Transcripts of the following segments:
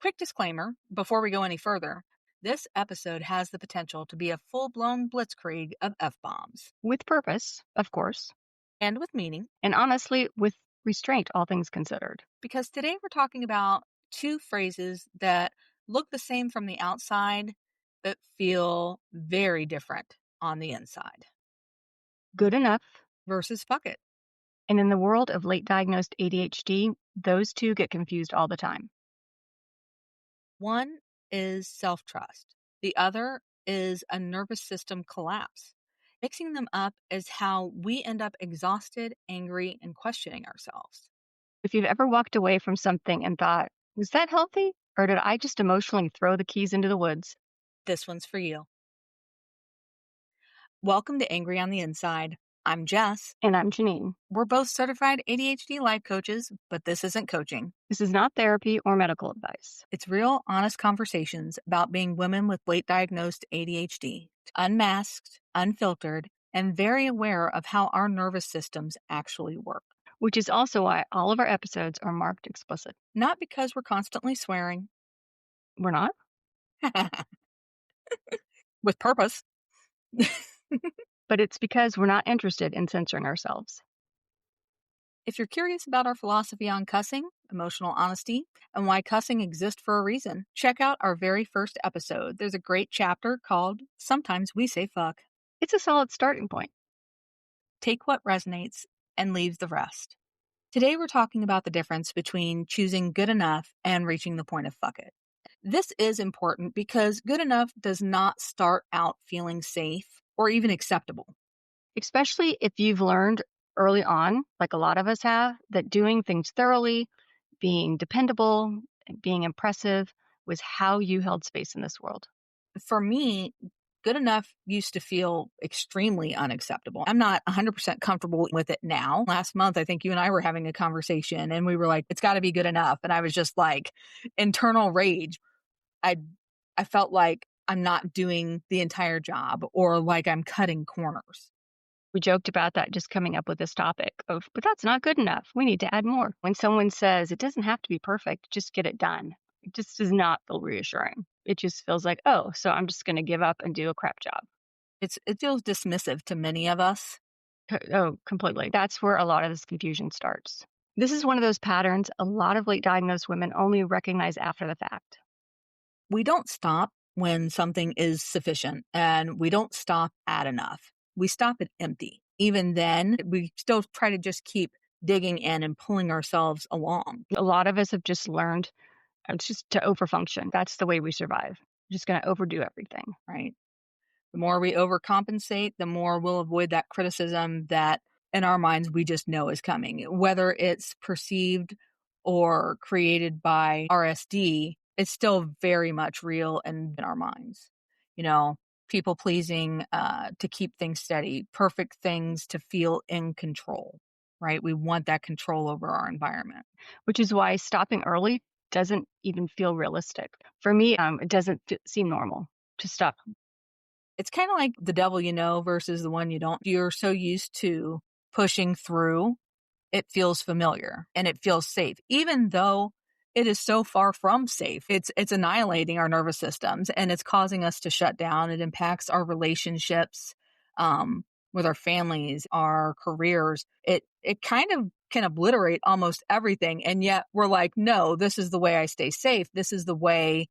Quick disclaimer before we go any further. This episode has the potential to be a full-blown blitzkrieg of F-bombs. With purpose, of course, And with meaning. and honestly, with restraint, all things considered. Because today we're talking about two phrases that look the same from the outside, but feel very different on the inside. Good enough. Versus fuck it. And in the world of late diagnosed ADHD, those two get confused all the time. One is self-trust. The other is a nervous system collapse. Mixing them up is how we end up exhausted, angry, and questioning ourselves. If you've ever walked away from something and thought, was that healthy? Or did I just emotionally throw the keys into the woods? This one's for you. Welcome to Angry on the Inside. I'm Jess. And I'm Jeannine. We're both certified ADHD life coaches, but this isn't coaching. This is not therapy or medical advice. It's real, honest conversations about being women with late diagnosed ADHD, unmasked, unfiltered, and very aware of how our nervous systems actually work. Which is also why all of our episodes are marked explicit. Not because we're constantly swearing. We're not? With purpose. But it's because we're not interested in censoring ourselves. If you're curious about our philosophy on cussing, emotional honesty, and why cussing exists for a reason, check out our very first episode. There's a great chapter called Sometimes We Say Fuck. It's a solid starting point. Take what resonates and leave the rest. Today we're talking about the difference between choosing good enough and reaching the point of fuck it. This is important because good enough does not start out feeling safe or even acceptable. Especially if you've learned early on, like a lot of us have, that doing things thoroughly, being dependable, being impressive was how you held space in this world. For me, good enough used to feel extremely unacceptable. I'm not 100% comfortable with it now. Last month, I think you and I were having a conversation and we were like, it's got to be good enough. And I was just like, internal rage. I felt like I'm not doing the entire job or like I'm cutting corners. We joked about that just coming up with this topic of, but that's not good enough. We need to add more. When someone says it doesn't have to be perfect, just get it done. It just does not feel reassuring. It just feels like, oh, so I'm just going to give up and do a crap job. It feels dismissive to many of us. Oh, completely. That's where a lot of this confusion starts. This is one of those patterns a lot of late diagnosed women only recognize after the fact. We don't stop when something is sufficient, and we don't stop at enough. We stop at empty. Even then, we still try to just keep digging in and pulling ourselves along. A lot of us have just learned it's just to overfunction. That's the way we survive. We're just going to overdo everything. Right. The more we overcompensate, the more we'll avoid that criticism that in our minds we just know is coming. Whether it's perceived or created by RSD, it's still very much real in our minds. You know, people pleasing to keep things steady, perfect things to feel in control, right? We want that control over our environment. Which is why stopping early doesn't even feel realistic. For me, it doesn't seem normal to stop. It's kind of like the devil you know versus the one you don't. You're so used to pushing through, it feels familiar and it feels safe, even though it is so far from safe. It's annihilating our nervous systems and it's causing us to shut down. It impacts our relationships with our families, our careers. It kind of can obliterate almost everything. And yet we're like, no, this is the way I stay safe. This is the way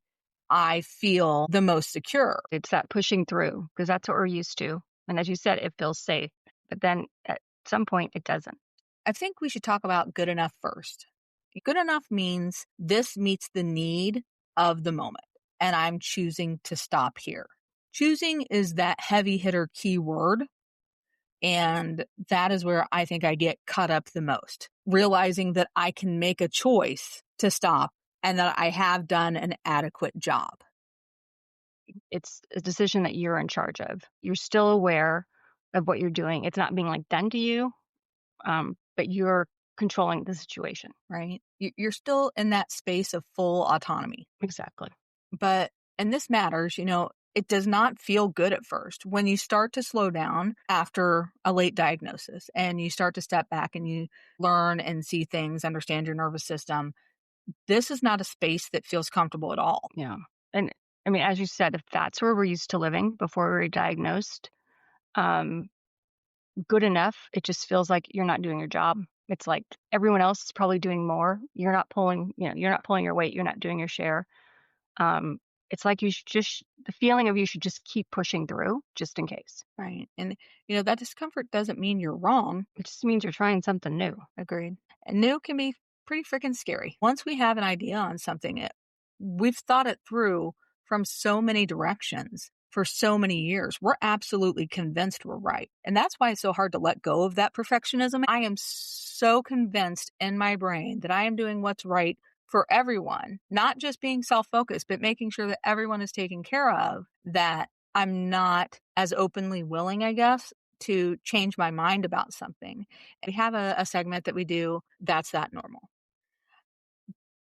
I feel the most secure. It's that pushing through because that's what we're used to. And as you said, it feels safe. But then at some point, it doesn't. I think we should talk about good enough first. Good enough means this meets the need of the moment, and I'm choosing to stop here. Choosing is that heavy hitter keyword, and that is where I think I get caught up the most. Realizing that I can make a choice to stop and that I have done an adequate job. It's a decision that you're in charge of. You're still aware of what you're doing. It's not being like done to you, but you're controlling the situation. Right? You're still in that space of full autonomy. Exactly. But, and this matters, you know, it does not feel good at first. When you start to slow down after a late diagnosis and you start to step back and you learn and see things, understand your nervous system, this is not a space that feels comfortable at all. Yeah. And I mean, as you said, if that's where we're used to living before we were diagnosed, um, good enough, it just feels like you're not doing your job. It's like everyone else is probably doing more. You're not pulling your weight. You're not doing your share. Um, it's like you should just, the feeling of you should just keep pushing through just in case. Right. And, that discomfort doesn't mean you're wrong. It just means you're trying something new. Agreed. And new can be pretty freaking scary. Once we have an idea on something, we've thought it through from so many directions for so many years. We're absolutely convinced we're right. And that's why it's so hard to let go of that perfectionism. I am so convinced in my brain that I am doing what's right for everyone, not just being self-focused, but making sure that everyone is taken care of, that I'm not as openly willing, I guess, to change my mind about something. We have a segment that we do, That's That Normal.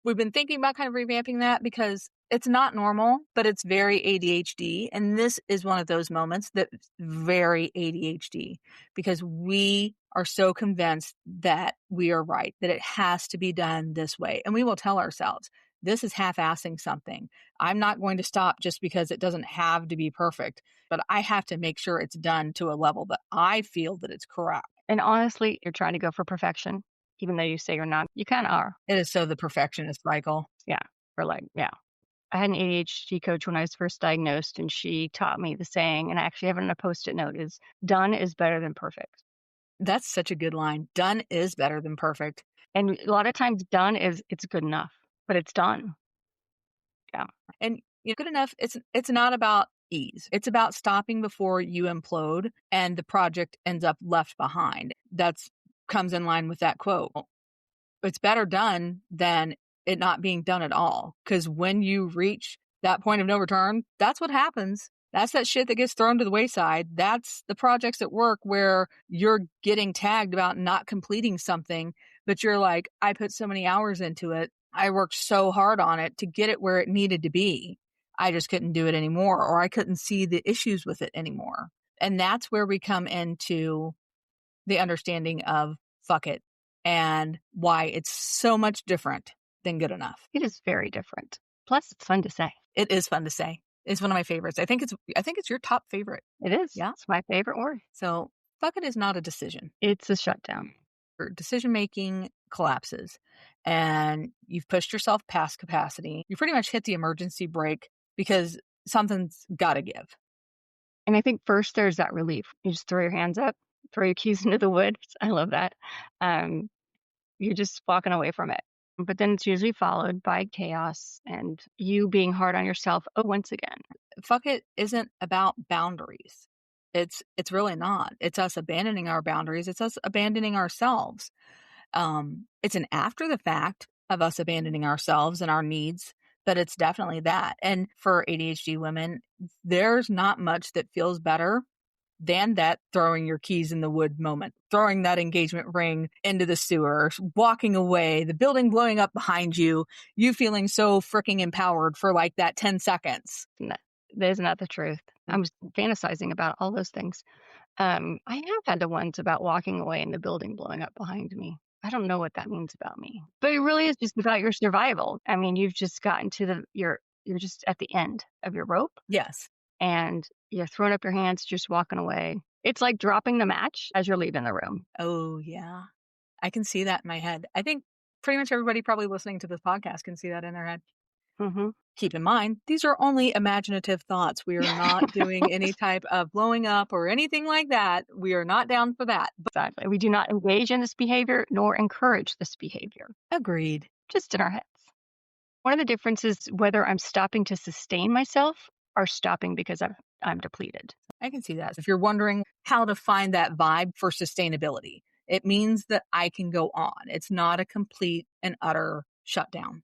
We've been thinking about kind of revamping that because it's not normal, but it's very ADHD. And this is one of those moments that's very ADHD because we are so convinced that we are right, that it has to be done this way. And we will tell ourselves, this is half-assing something. I'm not going to stop just because it doesn't have to be perfect, but I have to make sure it's done to a level that I feel that it's correct. And honestly, you're trying to go for perfection, even though you say you're not. You kind of are. It is so the perfectionist cycle. Yeah. Or like, yeah. I had an ADHD coach when I was first diagnosed, and she taught me the saying, and I actually have it on a Post-it note, is done is better than perfect. That's such a good line. Done is better than perfect. And a lot of times done it's good enough, but it's done. Yeah. And good enough, it's not about ease. It's about stopping before you implode and the project ends up left behind. That's comes in line with that quote. It's better done than it not being done at all. Because when you reach that point of no return, that's what happens. That's that shit that gets thrown to the wayside. That's the projects at work where you're getting tagged about not completing something, but you're like, I put so many hours into it. I worked so hard on it to get it where it needed to be. I just couldn't do it anymore, or I couldn't see the issues with it anymore. And that's where we come into the understanding of fuck it and why it's so much different than good enough. It is very different. Plus, it's fun to say. It is fun to say. It's one of my favorites. I think it's your top favorite. It is. Yeah. It's my favorite word. So fuck it is not a decision. It's a shutdown. Your decision-making collapses and you've pushed yourself past capacity. You pretty much hit the emergency brake because something's got to give. And I think first there's that relief. You just throw your hands up, throw your keys into the woods. I love that. You're just walking away from it. But then it's usually followed by chaos and you being hard on yourself once again. Fuck it isn't about boundaries. It's really not. It's us abandoning our boundaries. It's us abandoning ourselves. It's an after the fact of us abandoning ourselves and our needs, but it's definitely that. And for ADHD women, there's not much that feels better than that throwing your keys in the wood moment, throwing that engagement ring into the sewer, walking away, the building blowing up behind you, you feeling so freaking empowered for like that 10 seconds. No, that is not the truth. I'm fantasizing about all those things. I have had the ones about walking away and the building blowing up behind me. I don't know what that means about me, but it really is just about your survival. I mean, you've just gotten to you're just at the end of your rope. Yes. And you're throwing up your hands, just walking away. It's like dropping the match as you're leaving the room. Oh, yeah. I can see that in my head. I think pretty much everybody probably listening to this podcast can see that in their head. Mm-hmm. Keep in mind, these are only imaginative thoughts. We are not doing any type of blowing up or anything like that. We are not down for that. Exactly. We do not engage in this behavior nor encourage this behavior. Agreed. Just in our heads. One of the differences is whether I'm stopping to sustain myself or stopping because I'm depleted. I can see that. If you're wondering how to find that vibe for sustainability, it means that I can go on. It's not a complete and utter shutdown.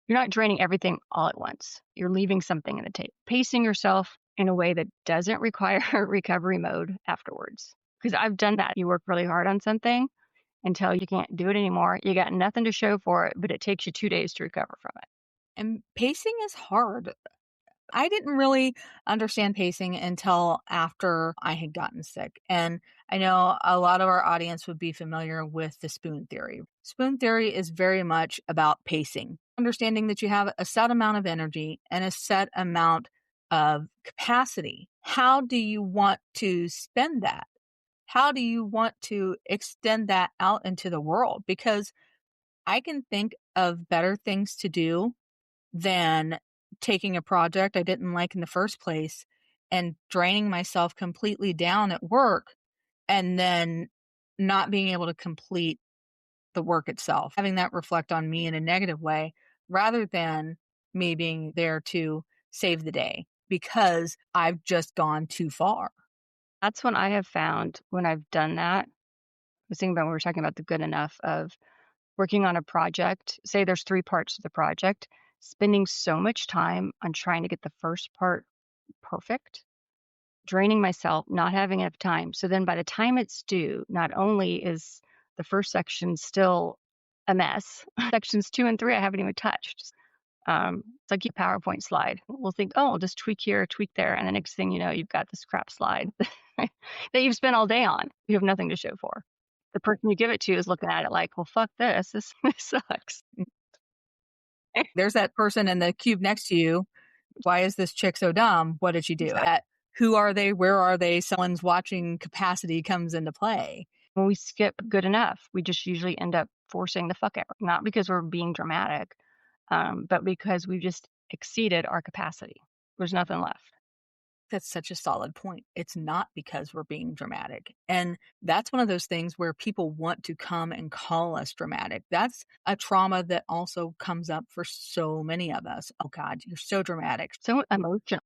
You're not draining everything all at once. You're leaving something in the tape, pacing yourself in a way that doesn't require recovery mode afterwards. Because I've done that. You work really hard on something until you can't do it anymore. You got nothing to show for it, but it takes you 2 days to recover from it. And pacing is hard. I didn't really understand pacing until after I had gotten sick. And I know a lot of our audience would be familiar with the spoon theory. Spoon theory is very much about pacing. understanding that you have a set amount of energy and a set amount of capacity. How do you want to spend that? How do you want to extend that out into the world? Because I can think of better things to do than taking a project I didn't like in the first place and draining myself completely down at work and then not being able to complete the work itself, having that reflect on me in a negative way rather than me being there to save the day because I've just gone too far. That's when I have found when I've done that. I was thinking about when we were talking about the good enough of working on a project. Say there's 3 parts to the project, spending so much time on trying to get the first part perfect, draining myself, not having enough time. So then by the time it's due, not only is the first section still a mess, sections 2 and 3 I haven't even touched. It's like a PowerPoint slide. We'll think, oh, I'll just tweak here, tweak there. And the next thing you know, you've got this crap slide that you've spent all day on. You have nothing to show for. The person you give it to is looking at it like, well, fuck this. This sucks. There's that person in the cube next to you. Why is this chick so dumb? What did she do? Exactly. Who are they? Where are they? Someone's watching capacity comes into play. When we skip good enough, we just usually end up forcing the fuck out. Not because we're being dramatic, but because we've just exceeded our capacity. There's nothing left. That's such a solid point. It's not because we're being dramatic. And that's one of those things where people want to come and call us dramatic. That's a trauma that also comes up for so many of us. Oh God, you're so dramatic. So emotional.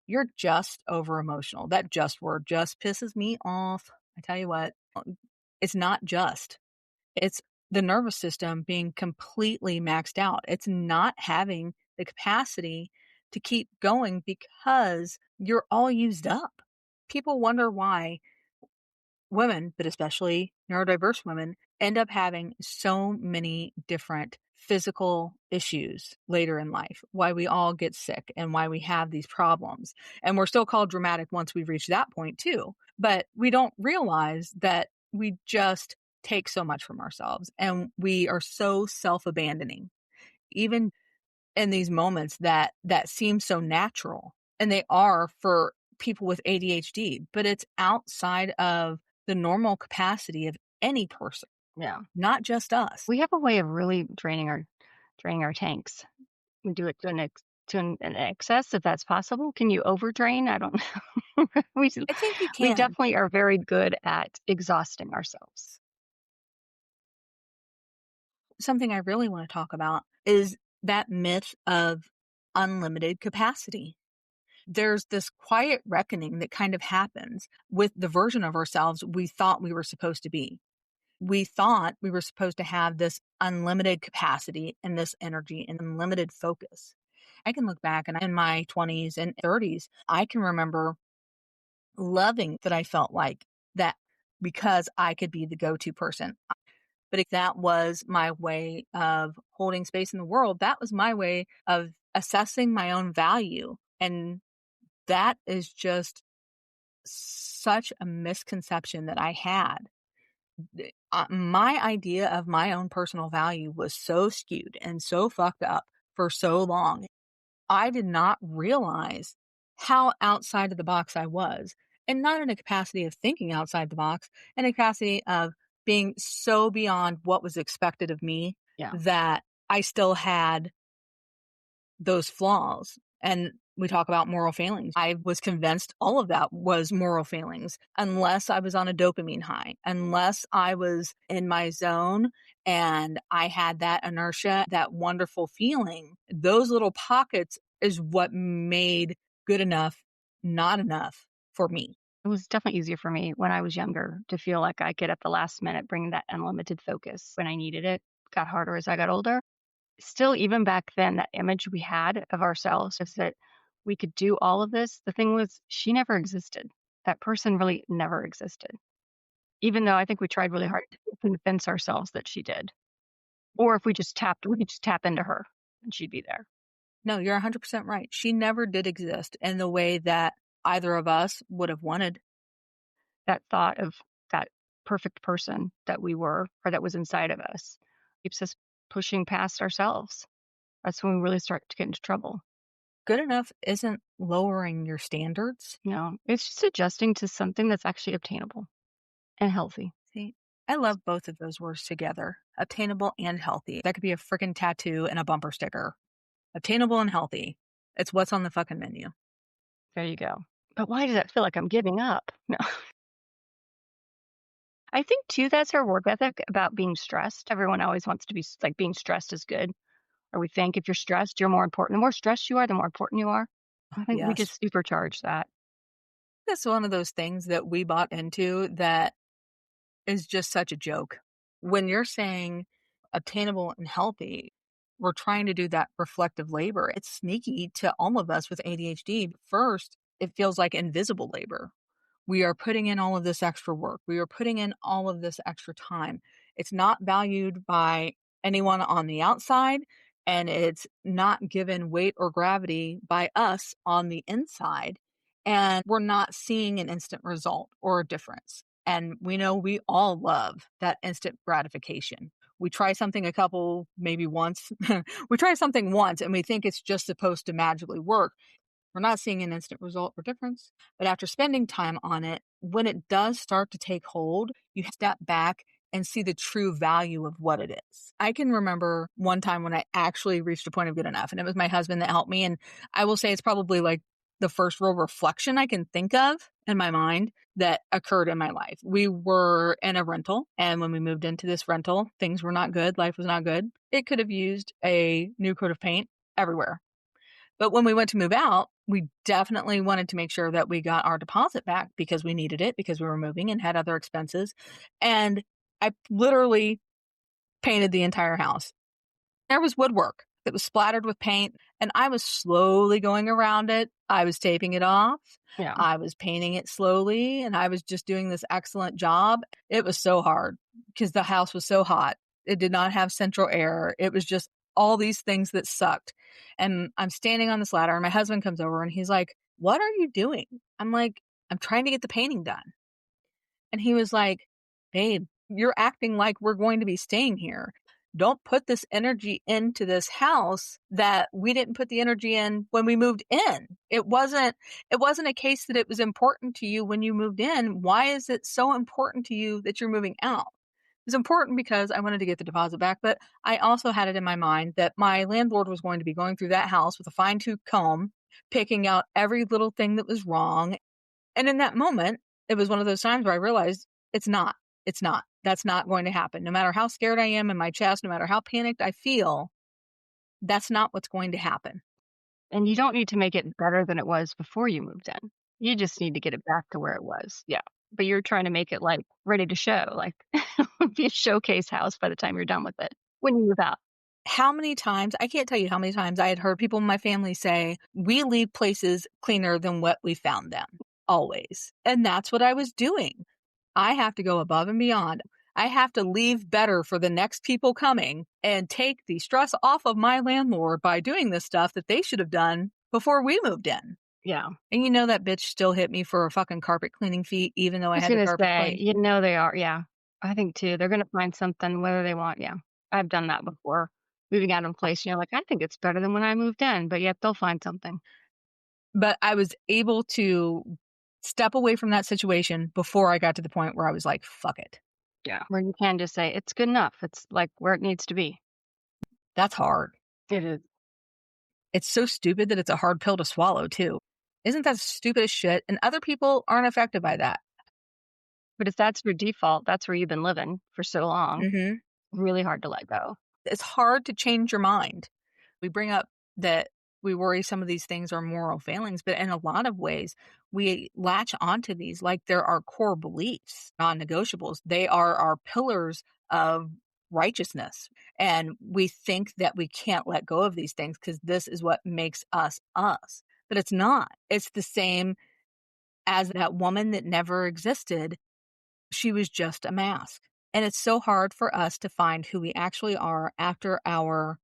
You're just over emotional. That just word just pisses me off. I tell you what, it's not just. It's the nervous system being completely maxed out. It's not having the capacity to keep going because you're all used up. People wonder why women, but especially neurodiverse women, end up having so many different physical issues later in life, why we all get sick and why we have these problems. And we're still called dramatic once we've reached that point too. But we don't realize that we just take so much from ourselves and we are so self-abandoning, even in these moments that seem so natural. And they are for people with ADHD, but it's outside of the normal capacity of any person, Yeah. not just us. We have a way of really draining our tanks. We do it to an excess, if that's possible. Can you overdrain? I don't know. I think you We can. definitely are very good at exhausting ourselves. Something I really want to talk about is that myth of unlimited capacity. There's this quiet reckoning that kind of happens with the version of ourselves we thought we were supposed to be. We thought we were supposed to have this unlimited capacity and this energy and unlimited focus. I can look back and in my 20s and 30s, I can remember loving that I felt like that because I could be the go-to person. But if that was my way of holding space in the world, that was my way of assessing my own value. And that is just such a misconception that I had. My idea of my own personal value was so skewed and so fucked up for so long. I did not realize how outside of the box I was, and not in a capacity of thinking outside the box, in a capacity of being so beyond what was expected of me Yeah. that I still had those flaws. And we talk about moral failings. I was convinced all of that was moral failings unless I was on a dopamine high, unless I was in my zone and I had that inertia, that wonderful feeling. Those little pockets is what made good enough not enough for me. It was definitely easier for me when I was younger to feel like I could, at the last minute, bring that unlimited focus when I needed it. Got harder as I got older. Still, even back then, that image we had of ourselves is that we could do all of this. The thing was, she never existed. That person really never existed. Even though I think we tried really hard to convince ourselves that she did. Or if we could just tap into her and she'd be there. No, you're 100% right. She never did exist in the way that either of us would have wanted. That thought of that perfect person that we were or that was inside of us keeps us pushing past ourselves. That's when we really start to get into trouble. Good enough isn't lowering your standards. It's just adjusting to something that's actually obtainable and healthy. See, I love both of those words together, obtainable and healthy. That could be a freaking tattoo and a bumper sticker. Obtainable and healthy. It's what's on the fucking menu. There you go. But why does that feel like I'm giving up? No. I think too that's our work ethic about being stressed. Everyone always wants to be like being stressed is good. Or we think if you're stressed, you're more important. The more stressed you are, the more important you are. I think we Yes. just supercharge that. That's one of those things that we bought into that is just such a joke. When you're saying obtainable and healthy, we're trying to do that reflective labor. It's sneaky to all of us with ADHD. First, it feels like invisible labor. We are putting in all of this extra work. We are putting in all of this extra time. It's not valued by anyone on the outside, and it's not given weight or gravity by us on the inside. And we're not seeing an instant result or a difference. And we know we all love that instant gratification. We try something a couple, maybe once. We try something once and we think it's just supposed to magically work. We're not seeing an instant result or difference. But after spending time on it, when it does start to take hold, you step back and see the true value of what it is. I can remember one time when I actually reached a point of good enough, and it was my husband that helped me. And I will say it's probably like the first real reflection I can think of in my mind that occurred in my life. We were in a rental, and when we moved into this rental, things were not good. Life was not good. It could have used a new coat of paint everywhere. But when we went to move out, we definitely wanted to make sure that we got our deposit back because we needed it because we were moving and had other expenses. And I literally painted the entire house. There was woodwork that was splattered with paint, and I was slowly going around it. I was taping it off. Yeah. I was painting it slowly, and I was just doing this excellent job. It was so hard because the house was so hot. It did not have central air. It was just all these things that sucked. And I'm standing on this ladder, and my husband comes over, and he's like, "What are you doing?" I'm like, "I'm trying to get the painting done." And he was like, "Babe, you're acting like we're going to be staying here. Don't put this energy into this house that we didn't put the energy in when we moved in. It wasn't a case that it was important to you when you moved in. Why is it so important to you that you're moving out?" It's important because I wanted to get the deposit back, but I also had it in my mind that my landlord was going to be going through that house with a fine-tooth comb, picking out every little thing that was wrong. And in that moment, it was one of those times where I realized it's not. It's not. That's not going to happen. No matter how scared I am in my chest, no matter how panicked I feel, that's not what's going to happen. And you don't need to make it better than it was before you moved in. You just need to get it back to where it was. Yeah. But you're trying to make it like ready to show, like be a showcase house by the time you're done with it when you move out. How many times, I can't tell you how many times I had heard people in my family say, "We leave places cleaner than what we found them." Always. And that's what I was doing. I have to go above and beyond. I have to leave better for the next people coming and take the stress off of my landlord by doing this stuff that they should have done before we moved in. Yeah. And you know that bitch still hit me for a fucking carpet cleaning fee, even though I I was had the gonna carpet say, cleaned. they are. Yeah. I think too. They're gonna find something whether they want. Yeah. I've done that before. Moving out in place, like, I think it's better than when I moved in, but yet they'll find something. But I was able to step away from that situation before I got to the point where I was like, fuck it. Yeah. Where you can just say, it's good enough. It's like where it needs to be. That's hard. It is. It's so stupid that it's a hard pill to swallow, too. Isn't that stupid as shit? And other people aren't affected by that. But if that's your default, that's where you've been living for so long. Mm-hmm. Really hard to let go. It's hard to change your mind. We bring up that we worry some of these things are moral failings, but in a lot of ways, we latch onto these like they're our core beliefs, non negotiables. They are our pillars of righteousness. And we think that we can't let go of these things because this is what makes us us. But it's not. It's the same as that woman that never existed. She was just a mask. And it's so hard for us to find who we actually are after our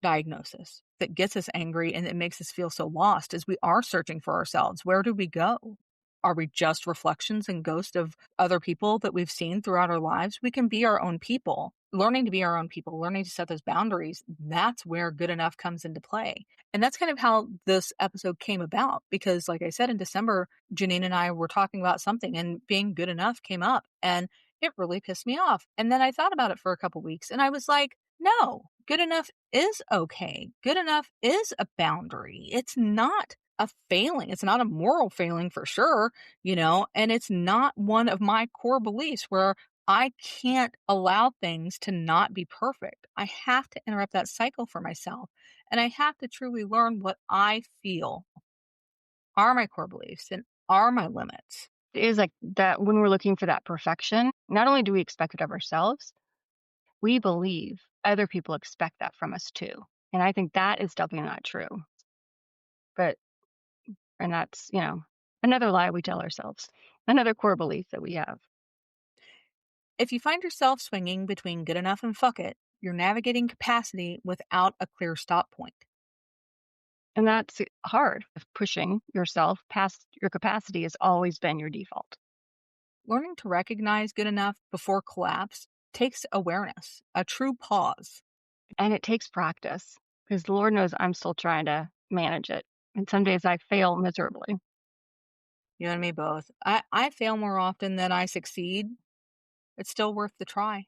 diagnosis that gets us angry and it makes us feel so lost as we are searching for ourselves. Where do we go? Are we just reflections and ghosts of other people that we've seen throughout our lives? We can be our own people. learning to be our own people, learning to set those boundaries, that's where good enough comes into play. And that's kind of how this episode came about because, like I said, in December, Janine and I were talking about something and being good enough came up and it really pissed me off. And then I thought about it for a couple weeks and I was like, no, good enough is okay. Good enough is a boundary. It's not a failing. It's not a moral failing for sure, and it's not one of my core beliefs where I can't allow things to not be perfect. I have to interrupt that cycle for myself. And I have to truly learn what I feel are my core beliefs and are my limits. It is like that when we're looking for that perfection, not only do we expect it of ourselves, we believe other people expect that from us too. And I think that is definitely not true. But, and that's, another lie we tell ourselves, another core belief that we have. If you find yourself swinging between good enough and fuck it, you're navigating capacity without a clear stop point. And that's hard. Pushing yourself past your capacity has always been your default. Learning to recognize good enough before collapse takes awareness, a true pause. And it takes practice because the Lord knows I'm still trying to manage it. And some days I fail miserably. You and me both. I fail more often than I succeed. It's still worth the try.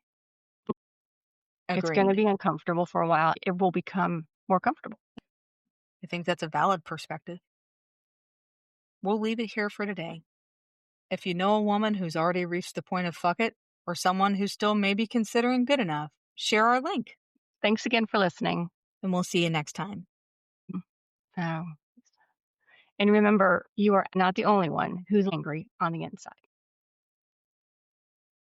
It's going to Agreed. be uncomfortable for a while. It will become more comfortable. I think that's a valid perspective. We'll leave it here for today. If you know a woman who's already reached the point of fuck it, or someone who's still maybe considering good enough, share our link, Thanks again for listening. and we'll see you next time. Oh. And remember, you are not the only one who's angry on the inside.